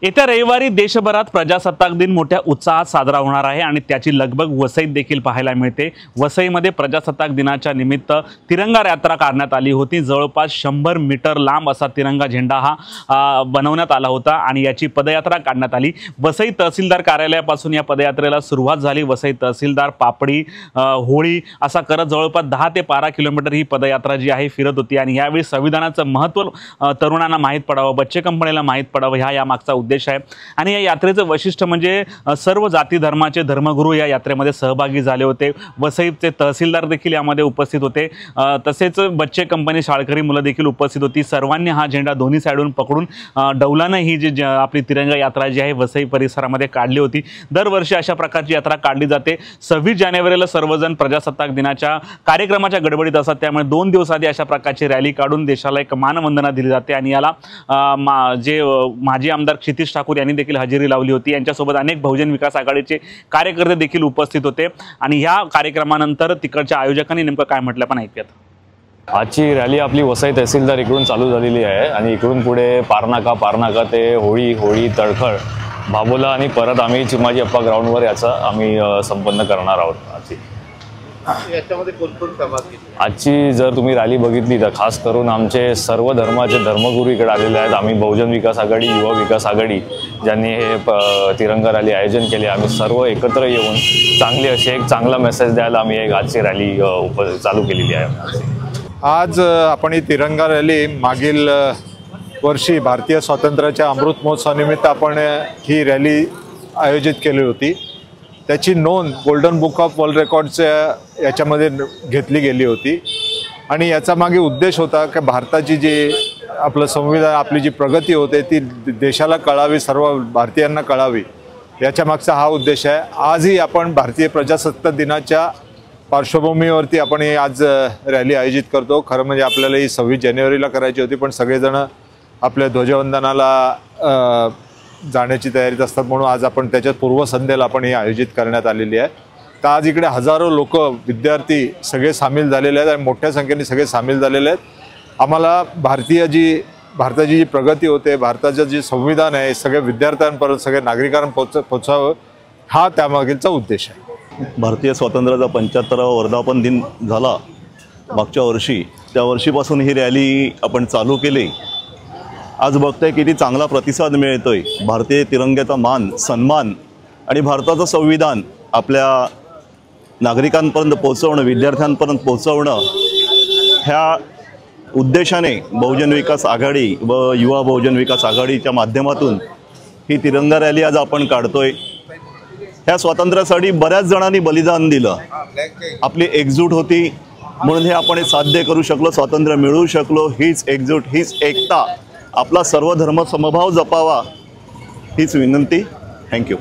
येत्या रविवारी देशभरात प्रजासत्ताक दिन मोठ्या उत्साहात साजरा होणार आहे आणि त्याची लगबग वसईत देखील पाहायला मिळते। वसईमध्ये प्रजासत्ताक दिनाच्या निमित्त तिरंगा यात्रा काढण्यात आली होती। जवळपास 100 मीटर लांब असा तिरंगा झेंडा हा बनवण्यात आला होता आणि याची पदयात्रा काढण्यात आली। वसई तहसीलदार कार्यालयापासून या पदयात्रेला सुरुवात झाली। वसई तहसीलदार पापडी होळी असा करत जवळपास 10 ते 12 किलोमीटर ही पदयात्रा जी आहे फिरत होती आणि यावेळी संविधानाचं महत्त्व तरुणांना माहीत पडावं, बच्चे कंपनीला माहीत पडावं हा यामागचा उद्देश आहे। आणि या यात्रेचं वैशिष्ट्य म्हणजे सर्व जाती धर्माचे धर्मगुरू या यात्रेमध्ये सहभागी झाले होते। वसईचे तहसीलदार देखील यामध्ये उपस्थित होते, तसेच बच्चे कंपनी शाळकरी मुलं देखील उपस्थित होती। सर्वांनी हा झेंडा दोन्ही साइडून पकडून डौलाने ही जी आपली तिरंगा यात्रा जी आहे वसई परिसरामध्ये काढली होती। दरवर्षी अशा प्रकारची यात्रा काढली जाते। 26 जानेवारीला सर्वजण प्रजासत्ताक दिनाच्या कार्यक्रमाच्या गडबडीत असतात, त्यामुळे 2 दिवस आधी अशा प्रकारची रॅली काढून देशाला एक मानवंदना दिली जाते आणि याला जे माजी आमदार क्षितिज ठाकूर यांनी देखील हजेरी लावली होती। यांच्यासोबत अनेक बहुजन विकास आघाडीचे कार्यकर्ते देखील उपस्थित होते आणि या कार्यक्रमानंतर तिकडच्या आयोजकांनी नेमकं काय म्हटलं पण ऐकूयात। आजची रॅली आपली वसई तहसीलदार इकडून चालू झालेली आहे आणि इकडून पुढे पारनाका ते होळी तळखळ भाबोला आणि परत आम्ही चिमाजी अप्पा ग्राउंडवर याचा आम्ही संपन्न करणार आहोत। याच्यामध्ये कोण सहभाग घेतले? आजची जर तुम्ही रॅली बघितली तर खास करून आमचे सर्व धर्माचे धर्मगुरू इकडे आलेले आहेत। आम्ही बहुजन विकास आघाडी, युवा विकास आघाडी ज्यांनी हे तिरंगा रॅली आयोजन केले, आम्ही सर्व एकत्र येऊन चांगली अशी एक चांगला मेसेज द्यायला आम्ही एक आजची रॅली चालू केलेली आहे। आज आपण ही तिरंगा रॅली मागील वर्षी भारतीय स्वातंत्र्याच्या अमृत महोत्सवानिमित्त आपण ही रॅली आयोजित केली होती। त्याची नोंद गोल्डन बुक ऑफ वर्ल्ड रेकॉर्डच्या याच्यामध्ये घेतली गेली होती आणि याचा मागे उद्देश होता की भारताची जी आपलं संविधान, आपली जी प्रगती होते ती देशाला कळावी, सर्व भारतीयांना कळावी, याच्या मागचा हा उद्देश आहे। आजही आपण भारतीय प्रजासत्ताक दिनाच्या पार्श्वभूमीवरती आपण ही आज रॅली आयोजित करतो। खरं म्हणजे आपल्याला ही 26 जानेवारीला करायची होती, पण सगळेजण आपल्या ध्वजवंदनाला जाण्याची तयारीत असतात, म्हणून आज आपण त्याच्या पूर्वसंध्येला आपण ही आयोजित करण्यात आलेली आहे। तर आज इकडे हजारो लोक, विद्यार्थी सगळे सामील झालेले आहेत आणि मोठ्या संख्येने सगळे सामील झालेले आहेत। आम्हाला भारताची जी प्रगती होते, भारताचं जे संविधान आहे, सगळ्या विद्यार्थ्यांपर्यंत, सगळ्या नागरिकांपर्यंत पोचावं हा त्यामागीलचा उद्देश आहे। भारतीय स्वातंत्र्याचा 75वा वर्धापन दिन झाला मागच्या वर्षी, त्या वर्षीपासून ही रॅली आपण चालू केली। आज बघतोय किती चांगला प्रतिसाद मिळतोय। भारतीय तिरंग्याचा मान, सन्मान आणि भारताचं संविधान आपल्या नागरिकांपर्यंत पोहोचवणं, विद्यार्थ्यांपर्यंत पोहोचवणं ह्या उद्देशाने बहुजन विकास आघाडी व युवा बहुजन विकास आघाडीच्या माध्यमातून ही तिरंगा रॅली आज आपण काढतोय। ह्या स्वातंत्र्यासाठी बऱ्याच जणांनी बलिदान दिलं, आपली एकजूट होती म्हणून हे आपण साध्य करू शकलो, स्वातंत्र्य मिळवू शकलो। हीच एकजूट, हीच एकता, आपला सर्व धर्म समभाव जपावा हीच विनंती। थँक्यू।